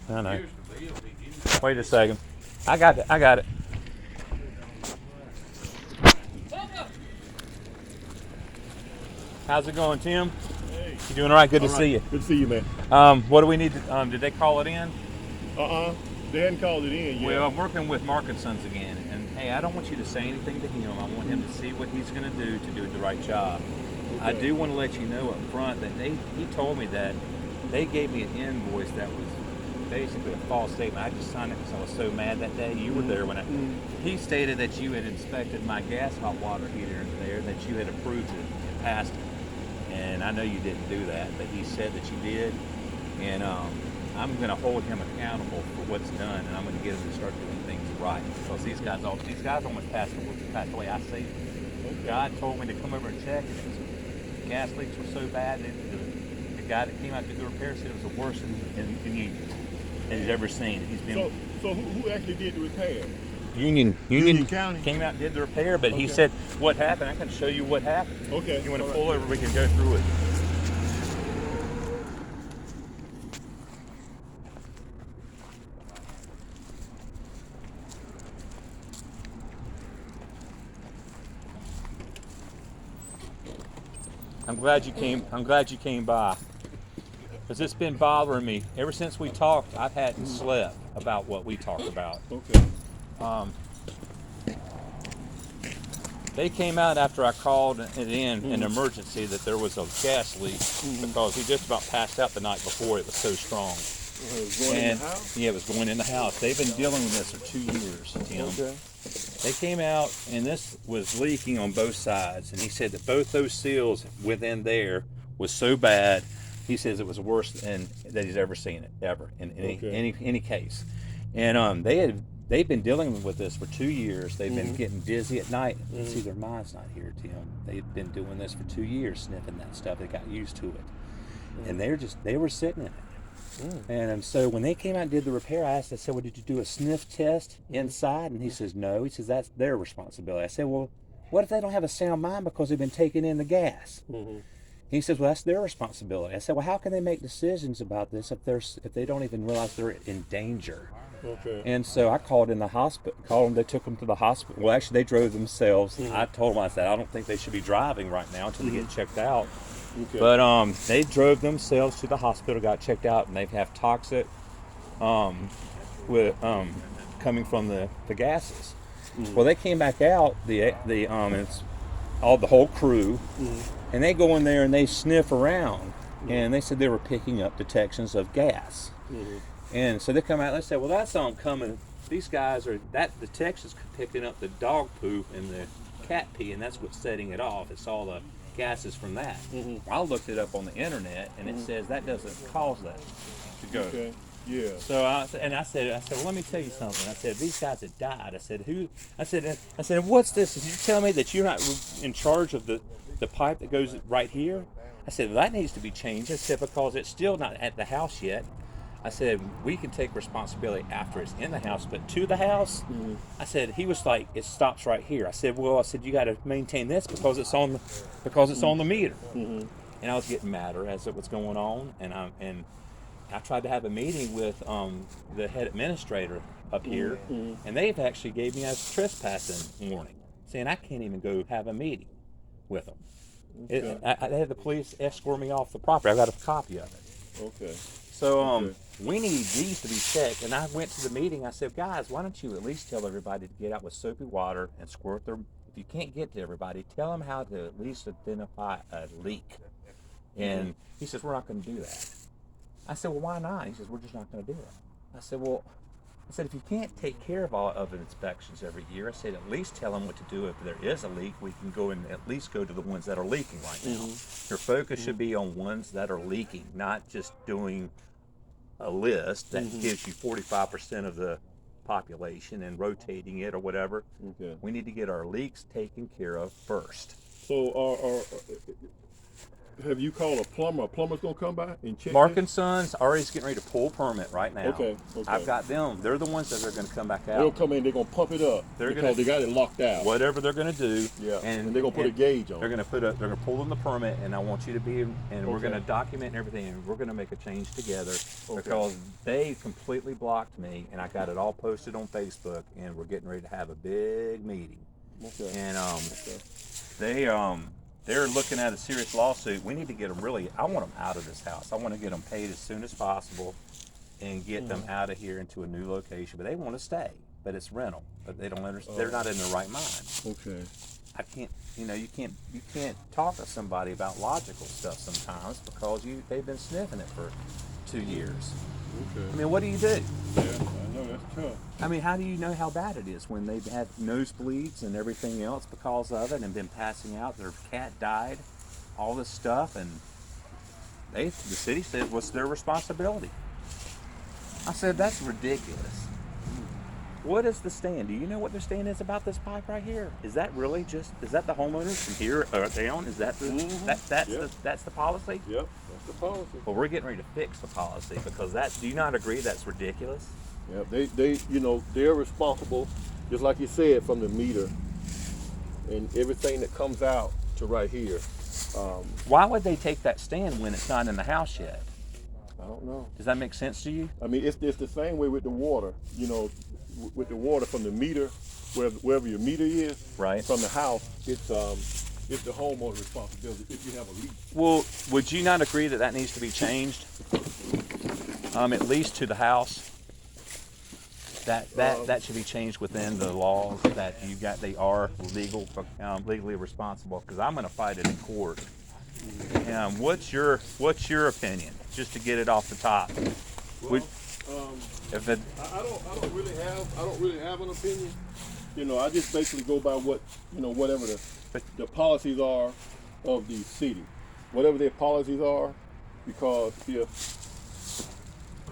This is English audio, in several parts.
I know. Wait a second. I got it. I got it. How's it going, Tim? Hey. You doing all right? Good All to right. see you. Good to see you, man. What do we need to, did they call it in? They hadn't called it in yet. Well, I'm working with Mark and Sons again, and hey, I don't want you to say anything to him. I want him to see what he's going to do the right job. Okay. I do want to let you know up front that he told me that they gave me an invoice that was basically a false statement. I just signed it because I was so mad that day. You were there when he stated that you had inspected my gas hot water heater in there, that you had approved it and passed it. And I know you didn't do that, but he said that you did. And I'm going to hold him accountable for what's done, and I'm going to get him to start doing things right. Because these guys almost passed away. I saved them. Okay. God told me to come over and check, and the gas leaks were so bad that the guy that came out to do the repair said it was the worst in Union that he's ever seen. He's been So who actually did the repair? Union County came out and did the repair, but he said what happened. I can show you what happened. Okay. You want to All pull right. over? We can go through it. I'm glad you came by, because it's been bothering me ever since we talked. I hadn't slept about what we talked about. Okay. They came out after I called it in an emergency that there was a gas leak because he just about passed out the night before. It was so strong. It was going in the house? Yeah, it was going in the house. They've been dealing with this for 2 years, Tim. Okay. They came out and this was leaking on both sides, and he said that both those seals within there was so bad. He says it was worse than that he's ever seen it ever in any case. And they've been dealing with this for 2 years. They've been getting dizzy at night. See, their mind's not here, Tim. They've been doing this for 2 years, sniffing that stuff. They got used to it, and they were sitting in it. And so when they came out and did the repair, I said, well, did you do a sniff test inside? And he says, no. He says, that's their responsibility. I said, well, what if they don't have a sound mind because they've been taking in the gas? He says, well, that's their responsibility. I said, well, how can they make decisions about this if they don't even realize they're in danger? Okay. And so I called in the hospital. They took them to the hospital. Well, actually, they drove themselves. I told them, I said, I don't think they should be driving right now until they get checked out. Okay. But they drove themselves to the hospital, got checked out, and they have toxic with coming from the gases. Well, they came back out. It's all the whole crew, and they go in there and they sniff around, and they said they were picking up detections of gas. And so they come out and they say, well, that's coming. These guys are that detection's picking up the dog poop and the cat pee, and that's what's setting it off. It's all the gases from that. I looked it up on the internet, and it says that doesn't cause that to go. Okay. Yeah. So I said, well, let me tell you something. I said, these guys had died. I said, who? I said, what's this? Did you tell me that you're not in charge of the pipe that goes right here? I said, well, that needs to be changed. I said, because it's still not at the house yet. I said, we can take responsibility after it's in the house, but to the house, I said, he was like, it stops right here. I said, you got to maintain this because it's on the meter. And I was getting madder as it was going on, and I tried to have a meeting with the head administrator up here, and they've actually gave me a trespassing warning, saying I can't even go have a meeting with them. Okay. I had the police escort me off the property. I got a copy of it. Okay. So we need these to be checked. And I went to the meeting. I said, guys, why don't you at least tell everybody to get out with soapy water and squirt their. If you can't get to everybody, tell them how to at least identify a leak. And he says, we're not going to do that. I said, well, why not? He says, we're just not going to do it. I said, if you can't take care of all of the inspections every year, I said, at least tell them what to do if there is a leak. We can go and at least go to the ones that are leaking right now. Your focus should be on ones that are leaking, not just doing a list that gives you 45% of the population and rotating it or whatever. We need to get our leaks taken care of first. So have you called a plumber? A plumber's gonna come by and check Mark this? and Sons already getting ready to pull permit right now. Okay. I've got them. They're the ones that are going to come back They'll out. come in. They're gonna pump it up They're because they got it locked out. Whatever they're going to do. Yeah. And they're gonna put a gauge on. They're going to They're going to pull in the permit, and I want you to be. And we're Okay. going to document everything, and we're going to make a change together because they completely blocked me, and I got it all posted on Facebook, and we're getting ready to have a big meeting. Okay. And they're looking at a serious lawsuit. We need to get them I want them out of this house. I want to get them paid as soon as possible and get them out of here into a new location. But they want to stay, but it's rental. But they don't understand. They're not in their right mind. Okay. I can't, you can't talk to somebody about logical stuff sometimes because they've been sniffing it for 2 years. Okay. I mean, what do you do? Yeah, I know that's tough. I mean, how do you know how bad it is when they've had nosebleeds and everything else because of it and been passing out? Their cat died, all this stuff, and the city said, what's their responsibility? I said, that's ridiculous. What is the stand? Do you know what the stand is about this pipe right here? Is that really is that the homeowners from here down? Is that that's the policy? Yep, that's the policy. Well, we're getting ready to fix the policy because do you not agree that's ridiculous? Yeah, they're responsible, just like you said, from the meter and everything that comes out to right here. Why would they take that stand when it's not in the house yet? I don't know. Does that make sense to you? I mean, it's the same way with the water. With the water from the meter, wherever your meter is, right, from the house, it's the homeowner's responsibility if you have a leak. Well, would you not agree that needs to be changed? At least to the house. That should be changed within the laws that they are legally responsible. Because I'm going to fight it in court. What's your opinion? Just to get it off the top. Well, I don't really have an opinion. I just basically go by whatever the policies are of the city, whatever their policies are, because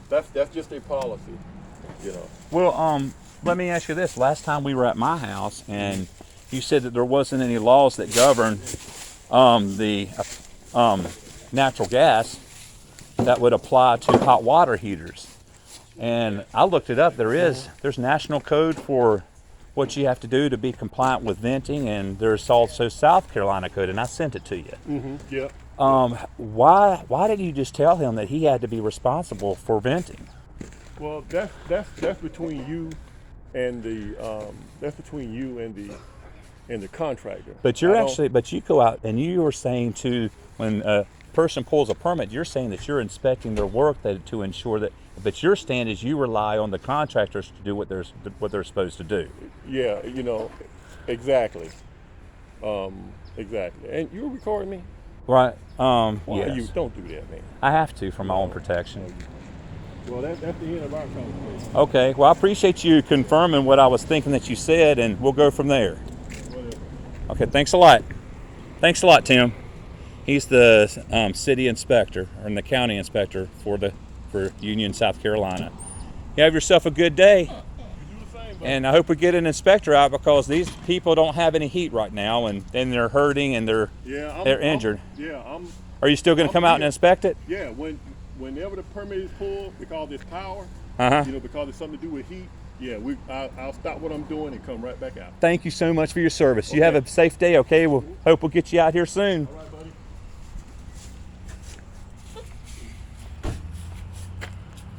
that's just their policy. Well, let me ask you this. Last time we were at my house, and you said that there wasn't any laws that govern the natural gas that would apply to hot water heaters. And I looked it up. There's national code for what you have to do to be compliant with venting, and there's also South Carolina code, and I sent it to you. Mm-hmm. Yeah. Why did you just tell him that he had to be responsible for venting? Well, that's between you and the contractor. But you go out and you were saying when a person pulls a permit, you're saying that you're inspecting their work to ensure that. But your stand is you rely on the contractors to do what they're supposed to do. Yeah, exactly. Exactly. And you're recording me? Right. Yes. Yes. Don't do that, man. I have to for my own protection. Well, that's the end of our conversation. Okay. Well, I appreciate you confirming what I was thinking that you said, and we'll go from there. Whatever. Okay. Thanks a lot. Thanks a lot, Tim. He's the city inspector and the county inspector for Union, South Carolina. You have yourself a good day. You do the same, buddy. And I hope we get an inspector out because these people don't have any heat right now, and they're hurting and they're injured. Are you still going to come out and inspect it? Yeah, whenever the permit is pulled because it's power, because it's something to do with heat. Yeah, I'll stop what I'm doing and come right back out. Thank you so much for your service. You have a safe day. Okay, we'll hope we'll get you out here soon. All right.